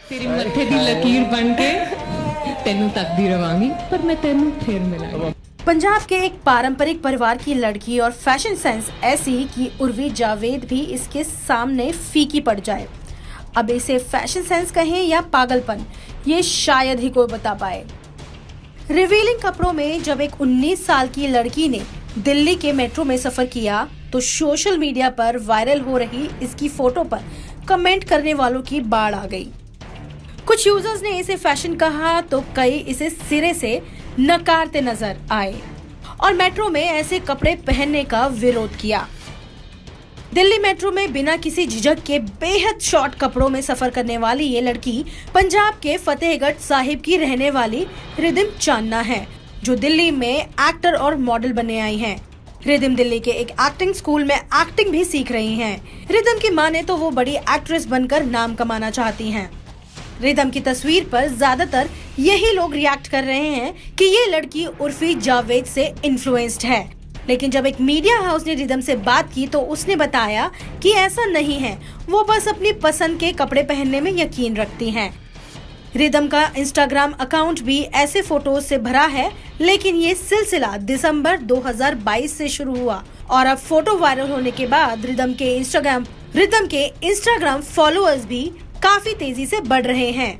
तेरी मत्थे दी लकीर बन के तेनू तकदी रवांगी पर मैं तेनू फिर मिलांगी। पंजाब के एक पारंपरिक परिवार की लड़की और फैशन सेंस ऐसी कि उर्वी जावेद भी इसके सामने फीकी पड़ जाए। अब इसे फैशन सेंस कहें या पागलपन, ये शायद ही कोई बता पाए। रिवीलिंग कपड़ों में जब एक 19 साल की लड़की ने दिल्ली के मेट्रो में सफर किया तो सोशल मीडिया पर वायरल हो रही इसकी फोटो पर कमेंट करने वालों की बाढ़ आ गई। कुछ यूजर्स ने इसे फैशन कहा तो कई इसे सिरे से नकारते नजर आए और मेट्रो में ऐसे कपड़े पहनने का विरोध किया। दिल्ली मेट्रो में बिना किसी झिझक के बेहद शॉर्ट कपड़ों में सफर करने वाली ये लड़की पंजाब के फतेहगढ़ साहिब की रहने वाली रिदिम चांदना है, जो दिल्ली में एक्टर और मॉडल बनने आई हैं। रिदिम दिल्ली के एक एक्टिंग स्कूल में एक्टिंग भी सीख रही हैं। रिदिम की माने तो वो बड़ी एक्ट्रेस बनकर नाम कमाना चाहती हैं। रिदिम की तस्वीर पर ज्यादातर यही लोग रिएक्ट कर रहे हैं कि ये लड़की उर्फी जावेद से इन्फ्लुएंस्ड है, लेकिन जब एक मीडिया हाउस ने रिदिम से बात की तो उसने बताया कि ऐसा नहीं है, वो बस अपनी पसंद के कपड़े पहनने में यकीन रखती हैं। रिदिम का इंस्टाग्राम अकाउंट भी ऐसे फोटोज से भरा है, लेकिन ये सिलसिला दिसंबर 2022 से शुरू हुआ और अब फोटो वायरल होने के बाद रिदिम के इंस्टाग्राम फॉलोअर्स भी काफी तेजी से बढ़ रहे हैं।